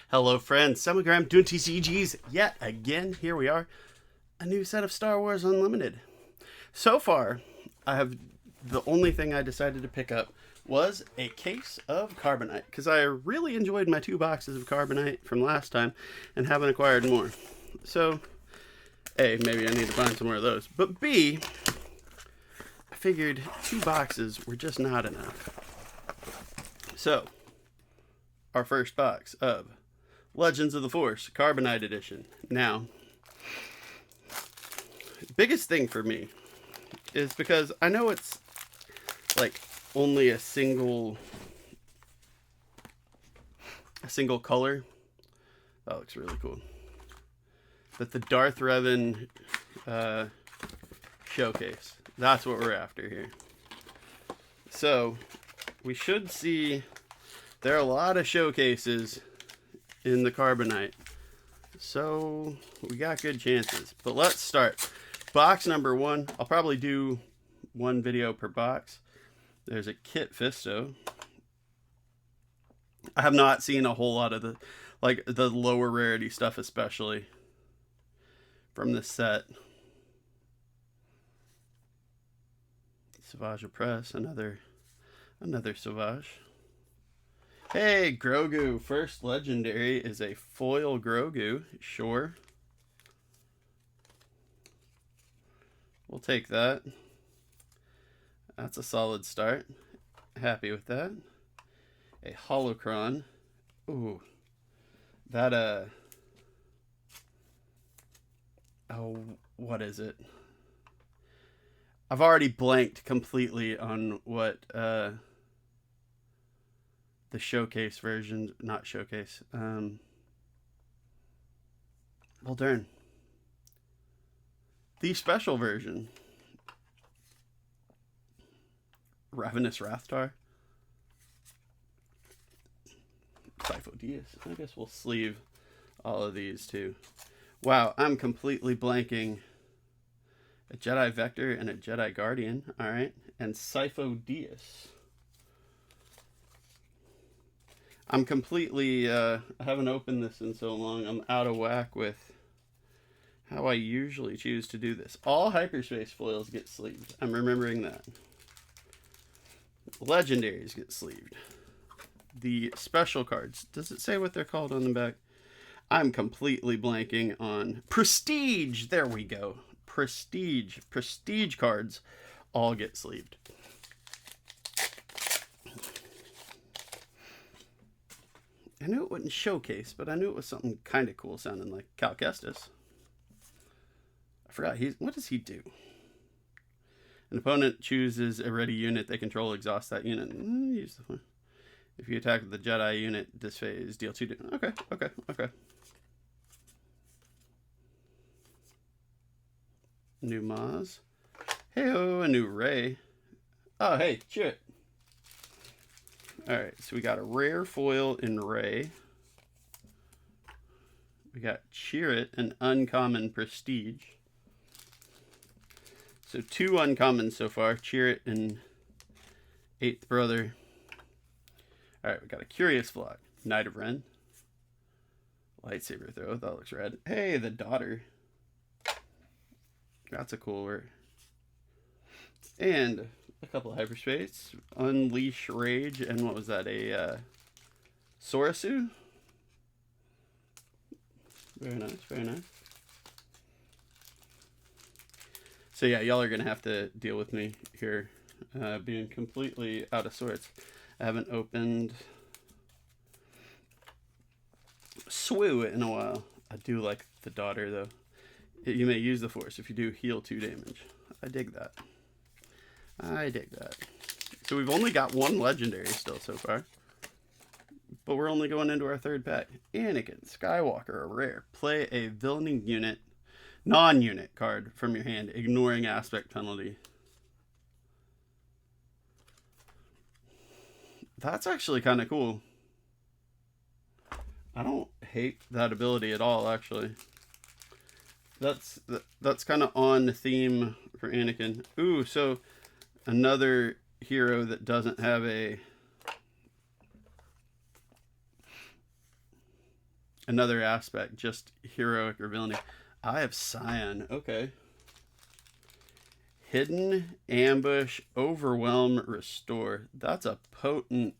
Hello, friends. Semigram doing TCGs yet again. Here we are. A new set of Star Wars Unlimited. So far, the only thing I decided to pick up was a case of Carbonite because I really enjoyed my 2 boxes of Carbonite from last time and haven't acquired more. So, A, maybe I need to find some more of those. But B, I figured 2 boxes were just not enough. So, our first box of Legends of the Force Carbonite Edition. Now, biggest thing for me is because I know it's like only a single color. That looks really cool. But the Darth Revan showcase. That's what we're after here. So, we should see there are a lot of showcases in the Carbonite. So, we got good chances. But let's start. Box number 1. I'll probably do 1 video per box. There's a Kit Fisto. I have not seen a whole lot of the lower rarity stuff, especially from this set. Savage Press, another Savage. Hey, Grogu. First legendary is a foil Grogu. Sure. We'll take that. That's a solid start. Happy with that. A Holocron. Ooh. That, oh, what is it? I've already blanked completely on what, the showcase version, not showcase. Well, darn. The special version. Ravenous Rathtar. Sifo-Dyas. I guess we'll sleeve all of these too. Wow, I'm completely blanking. A Jedi Vector and a Jedi Guardian. Alright. And Sifo-Dyas. I'm completely, I haven't opened this in so long. I'm out of whack with how I usually choose to do this. All hyperspace foils get sleeved. I'm remembering that. Legendaries get sleeved. The special cards. Does it say what they're called on the back? I'm completely blanking on Prestige. There we go. Prestige. Prestige cards all get sleeved. I knew it wouldn't showcase, but I knew it was something kind of cool sounding like Cal Kestis. I forgot, what does he do? An opponent chooses a ready unit they control, exhaust that unit. Use the one. If you attack the Jedi unit this phase, deal 2 damage. Okay. New Maz. Hey-oh, a new Rey. Oh, hey, shit. Alright, so we got a rare foil in Rey. We got Chirrut, an uncommon Prestige. So 2 uncommons so far. Chirrut and 8th Brother. Alright, we got a Curious Flock. Knight of Ren. Lightsaber throw. That looks rad. Hey, the Daughter. That's a cool word. And a couple of hyperspace. Unleash Rage. And what was that? A Sorasu? Very nice, very nice. So yeah, y'all are going to have to deal with me here. Being completely out of sorts. I haven't opened Swoo in a while. I do like the Daughter though. You may use the Force if you do heal 2 damage. I dig that. So we've only got 1 legendary still so far. But we're only going into our 3rd pack. Anakin Skywalker, a rare. Play a villainy unit, non-unit card from your hand, ignoring aspect penalty. That's actually kind of cool. I don't hate that ability at all, actually. That's kind of on theme for Anakin. Ooh, so another hero that doesn't have a another aspect, just heroic or villainy. Eye of Scion. Okay. Hidden, ambush, overwhelm, restore. That's a potent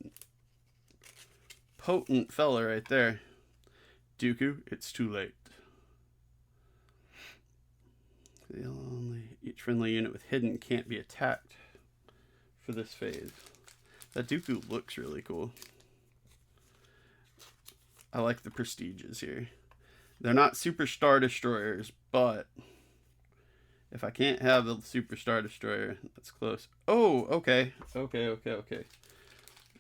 fella right there. Dooku, it's too late. Each friendly unit with hidden can't be attacked for this phase. That Dooku looks really cool. I like the prestiges here. They're not Super Star Destroyers, but if I can't have a Super Star Destroyer, that's close. Oh, okay. Okay.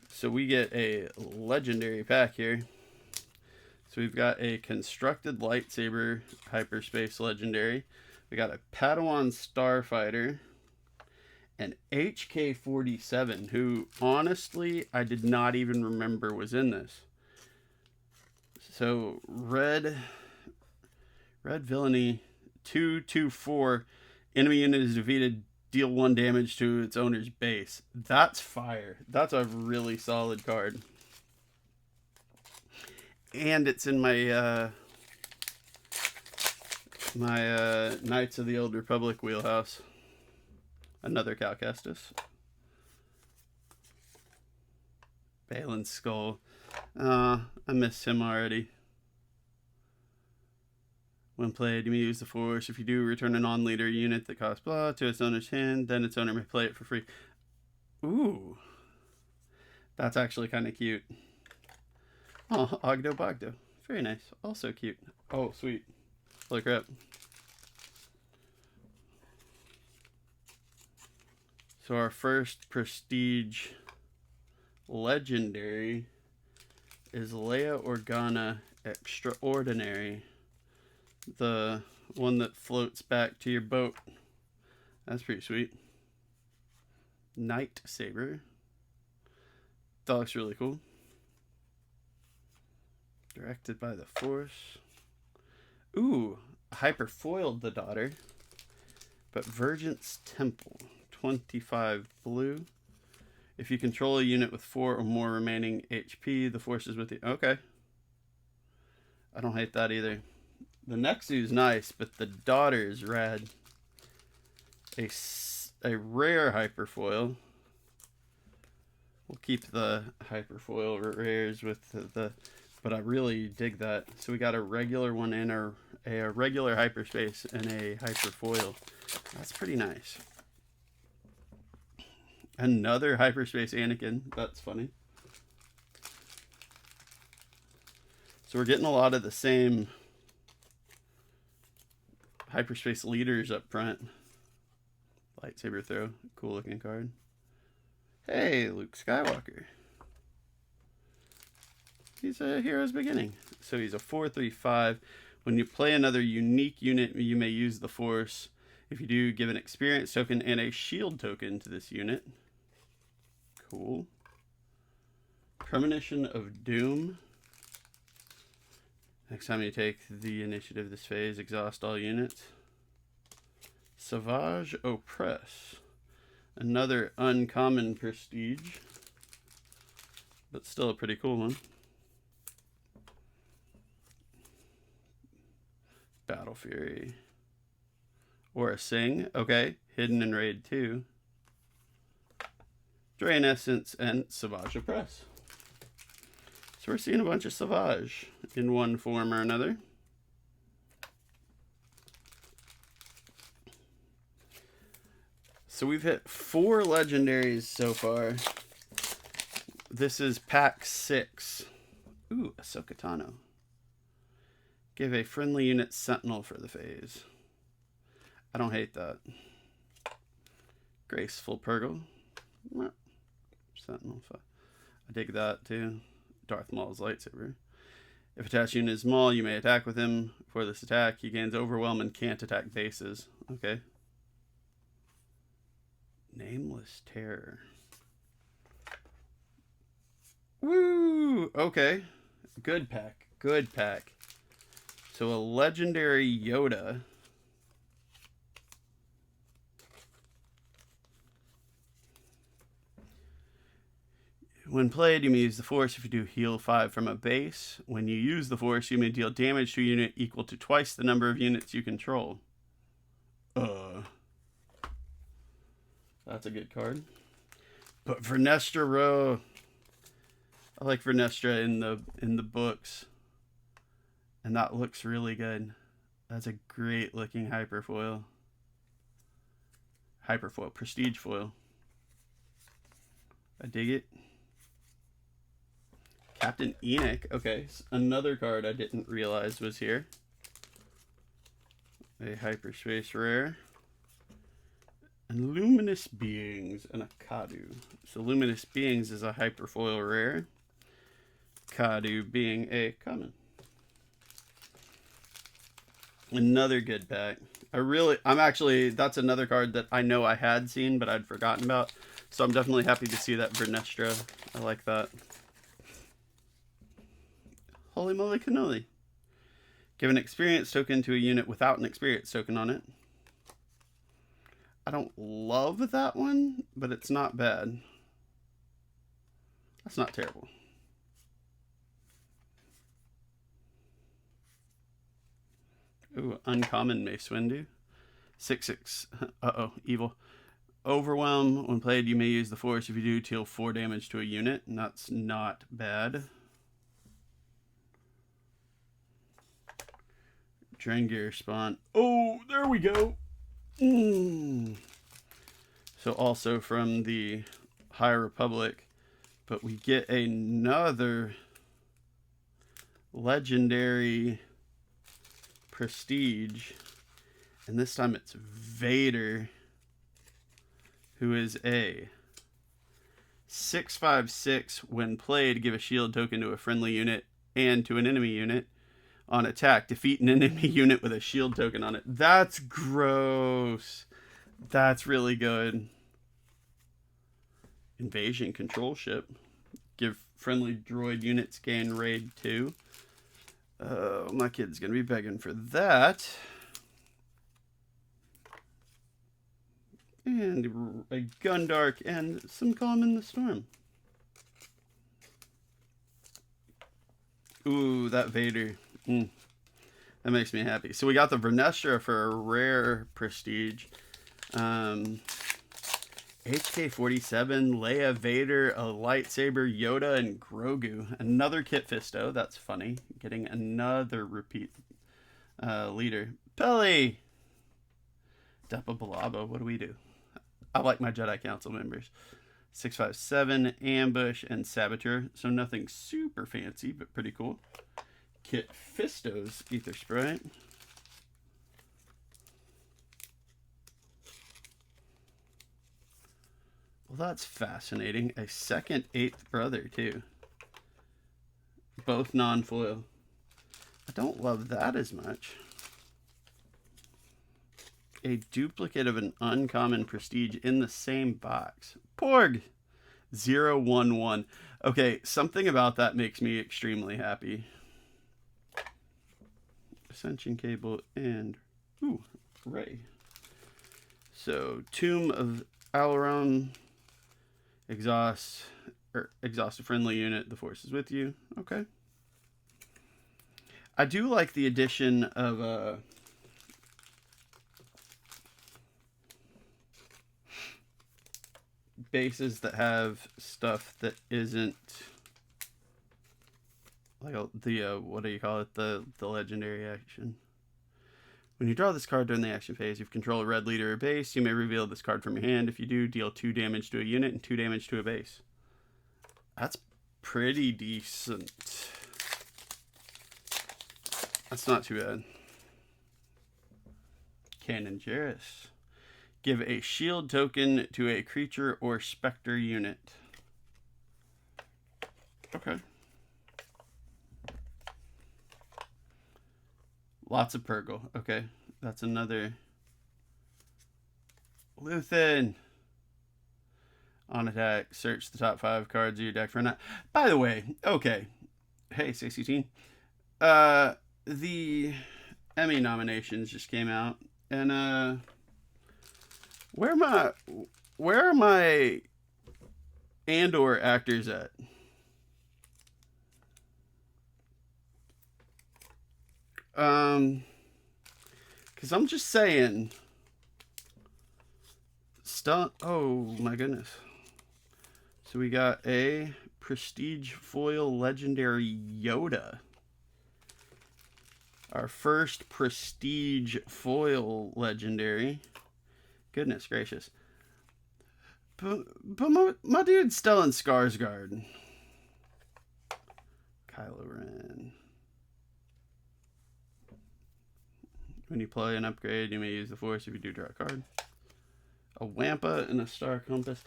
So we get a legendary pack here. So we've got a constructed lightsaber hyperspace legendary. We got a Padawan Starfighter. And HK-47, who honestly I did not even remember was in this. So red villainy 2/2/4. Enemy unit is defeated. Deal 1 damage to its owner's base. That's fire. That's a really solid card. And it's in my Knights of the Old Republic wheelhouse. Another Cal Kestis. Balin's Skull. I miss him already. When played, you may use the Force. If you do, return a non-leader unit that costs blah to its owner's hand. Then its owner may play it for free. Ooh. That's actually kind of cute. Oh, Ogdo Bogdo. Very nice. Also cute. Oh, sweet. Holy crap. So our first prestige legendary is Leia Organa Extraordinary. The one that floats back to your boat. That's pretty sweet. Night Saber. That looks really cool. Directed by the Force. Ooh, hyperfoiled the daughter. But Virgint's Temple. 25 blue. If you control a unit with 4 or more remaining HP, the Force is with you. Okay. I don't hate that either. The Nexu's nice, but the daughter is rad. A rare hyperfoil. We'll keep the hyperfoil rares with the but I really dig that. So we got a regular one and a regular hyperspace and a hyperfoil. That's pretty nice. Another hyperspace Anakin. That's funny. So we're getting a lot of the same hyperspace leaders up front. Lightsaber throw. Cool looking card. Hey, Luke Skywalker. He's a hero's beginning. So he's a 4/3/5. When you play another unique unit, you may use the Force. If you do, give an experience token and a shield token to this unit. Cool. Premonition of Doom. Next time you take the initiative this phase, exhaust all units. Savage Oppress. Another uncommon prestige, but still a pretty cool one. Battle Fury. Or a Sing. Okay. Hidden in Raid 2. Drain Essence and Savage Oppress. So we're seeing a bunch of Savage in one form or another. So we've hit 4 legendaries so far. This is pack 6. Ooh, Ahsoka Tano. Give a friendly unit Sentinel for the phase. I don't hate that. Graceful Purgle. Sentinel. I dig that too. Darth Maul's lightsaber. If attached unit is Maul, you may attack with him. For this attack, he gains Overwhelm and can't attack bases. Okay. Nameless Terror. Woo! Okay. Good pack. Good pack. So a legendary Yoda. When played, you may use the Force if you do heal 5 from a base. When you use the Force, you may deal damage to a unit equal to twice the number of units you control. That's a good card. But Vernestra Row, I like Vernestra in the books, and that looks really good. That's a great looking hyperfoil. Prestige foil. I dig it. Captain Enoch. Okay, another card I didn't realize was here. A hyperspace rare. And Luminous Beings and a Kadu. So Luminous Beings is a hyperfoil rare. Kadu being a common. Another good pack. That's another card that I know I had seen, but I'd forgotten about. So I'm definitely happy to see that Vernestra. I like that. Holy moly cannoli. Give an experience token to a unit without an experience token on it. I don't love that one, but it's not bad. That's not terrible. Ooh, uncommon Mace Windu. 6/6. Uh-oh, evil. Overwhelm. When played, you may use the Force. If you do, deal 4 damage to a unit, and that's not bad. Drengir spawn. Oh, there we go. So also from the High Republic, but we get another legendary prestige, and this time it's Vader, who is a 6/5/6. When played, give a shield token to a friendly unit and to an enemy unit. On attack, defeat an enemy unit with a shield token on it. That's gross. That's really good. Invasion control ship. Give friendly droid units gain raid 2. Oh, my kid's going to be begging for that. And a Gundark and some Calm in the Storm. Ooh, that Vader. That makes me happy. So we got the Vernestra for a rare prestige. HK-47, Leia, Vader, a lightsaber, Yoda, and Grogu. Another Kit Fisto. That's funny. Getting another repeat leader. Peli! Depa Balaba. What do we do? I like my Jedi Council members. 6/5/7, Ambush, and Saboteur. So nothing super fancy, but pretty cool. Kit Fisto's Ether Sprite. Well, that's fascinating. A second 8th brother, too. Both non-foil. I don't love that as much. A duplicate of an uncommon prestige in the same box. Porg! 011. Okay, something about that makes me extremely happy. Ascension Cable and Ray. So Tomb of Alarum, exhaust a friendly unit. The Force is with you. Okay. I do like the addition of bases that have stuff that isn't like the what do you call it, the legendary action. When you draw this card during the action phase, if you control a red leader or base, you may reveal this card from your hand. If you do, deal 2 damage to a unit and 2 damage to a base. That's pretty decent. That's not too bad. Cannon Jarrus. Give a shield token to a creature or specter unit. Okay. Lots of Purgle. Okay. That's another. Luthen. On attack, search the top 5 cards of your deck for a night. By the way, okay. Hey, 16. The Emmy nominations just came out. And, where are my and/or actors at. Because I'm just saying. Oh my goodness. So we got a Prestige Foil Legendary Yoda. Our first Prestige Foil Legendary. Goodness gracious. But my dude's still in Skarsgård. Kylo Ren. When you play an upgrade, you may use the Force if you do draw a card. A Wampa and a Star Compass.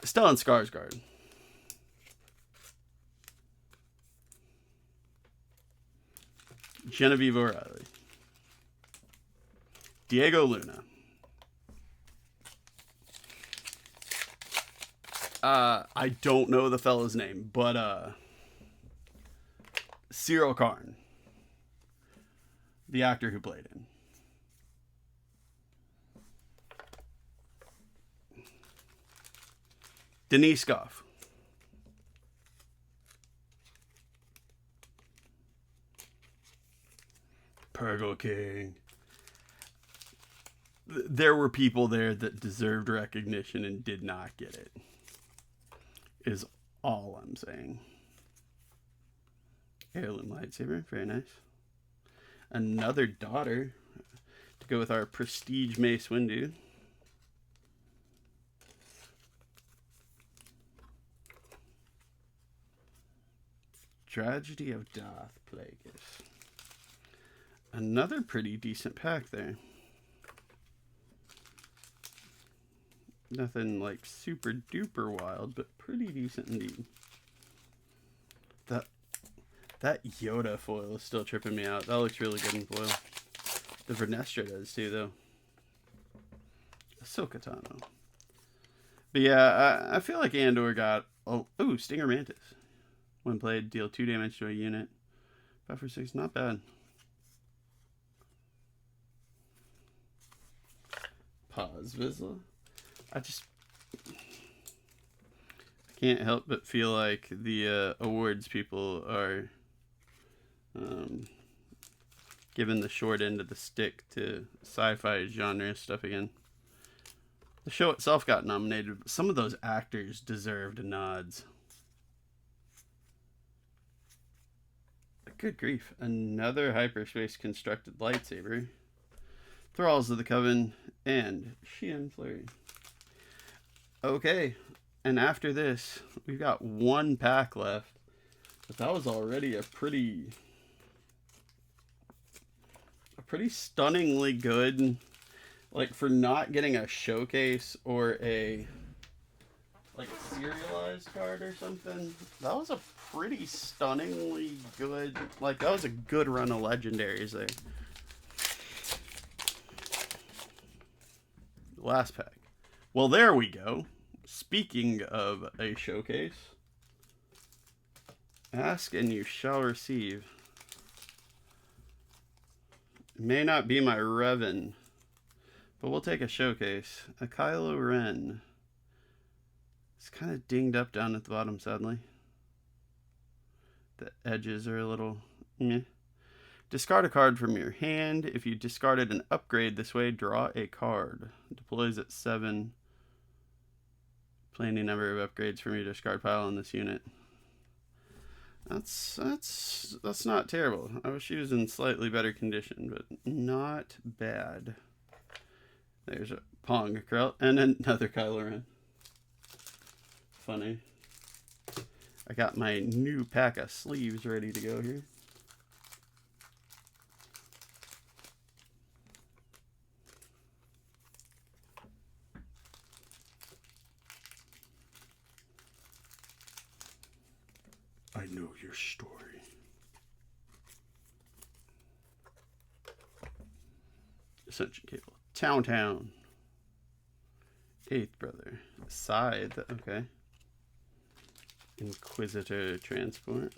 Still in Skarsgård. Genevieve O'Reilly. Diego Luna. I don't know the fellow's name, but Cyril Karn, the actor who played him. Denise Goff. Purgle King. There were people there that deserved recognition and did not get it. Is all I'm saying. Heirloom lightsaber, very nice. Another daughter to go with our Prestige Mace Windu. Tragedy of Darth Plagueis. Another pretty decent pack there. Nothing like super duper wild, but pretty decent indeed. That Yoda foil is still tripping me out. That looks really good in foil. The Vernestra does too, though. Ahsoka Tano. But yeah, I feel like Andor got... Oh, Stinger Mantis. When played, deal 2 damage to a unit. 5 for 6, not bad. Pause, Vizsla. I can't help but feel like the awards people are giving the short end of the stick to sci-fi genre stuff again. The show itself got nominated, but some of those actors deserved nods. Good grief. Another hyperspace constructed lightsaber. Thralls of the Coven and Sheehan Flurry. Okay, and after this, we've got one pack left. But that was already a pretty stunningly good, like, for not getting a showcase or a serialized card or something. That was a pretty stunningly good, that was a good run of legendaries there. Last pack. Well, there we go. Speaking of a showcase, ask and you shall receive. It may not be my Revan, but we'll take a showcase. A Kylo Ren. It's kind of dinged up down at the bottom, sadly. The edges are a little meh. Discard a card from your hand. If you discarded an upgrade this way, draw a card. Deploys at 7. Plenty number of upgrades from your discard pile on this unit. That's not terrible. I wish he was in slightly better condition, but not bad. There's a Pong Krell and another Kylo Ren. Funny. I got my new pack of sleeves ready to go here. I know your story. Ascension Cable. Town. Eighth Brother. Scythe. Okay. Inquisitor Transport.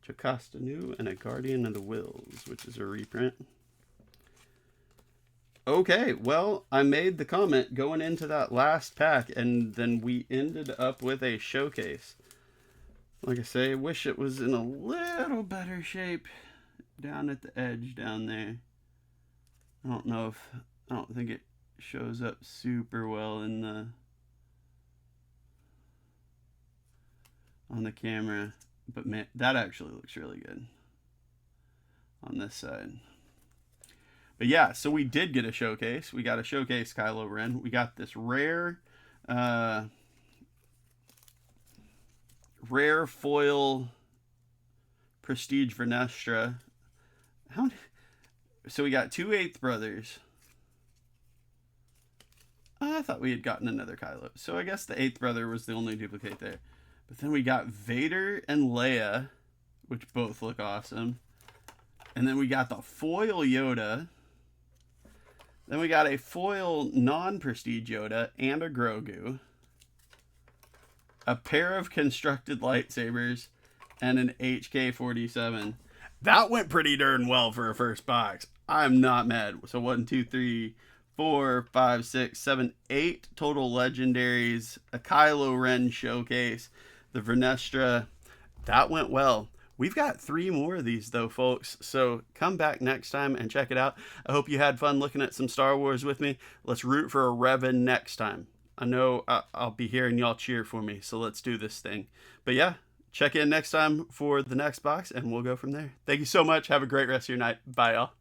Jocasta Nu and a Guardian of the Wills, which is a reprint. Okay, well, I made the comment going into that last pack, and then we ended up with a showcase. Like I say, I wish it was in a little better shape down at the edge down there. I don't think it shows up super well in on the camera, but man, that actually looks really good on this side. But yeah, so we did get a showcase. We got a showcase Kylo Ren. We got this rare foil Prestige Vernestra. So we got 2 8th brothers. I thought we had gotten another Kylo. So I guess the 8th brother was the only duplicate there. But then we got Vader and Leia, which both look awesome. And then we got the foil Yoda. Then we got a foil non-prestige Yoda and a Grogu. A pair of constructed lightsabers and an HK-47. That went pretty darn well for a first box. I'm not mad. So 1, 2, 3, 4, 5, 6, 7, 8 total legendaries. A Kylo Ren showcase. The Vernestra. That went well. We've got 3 more of these though, folks. So come back next time and check it out. I hope you had fun looking at some Star Wars with me. Let's root for a Revan next time. I know I'll be hearing y'all cheer for me. So let's do this thing. But yeah, check in next time for the next box and we'll go from there. Thank you so much. Have a great rest of your night. Bye, y'all.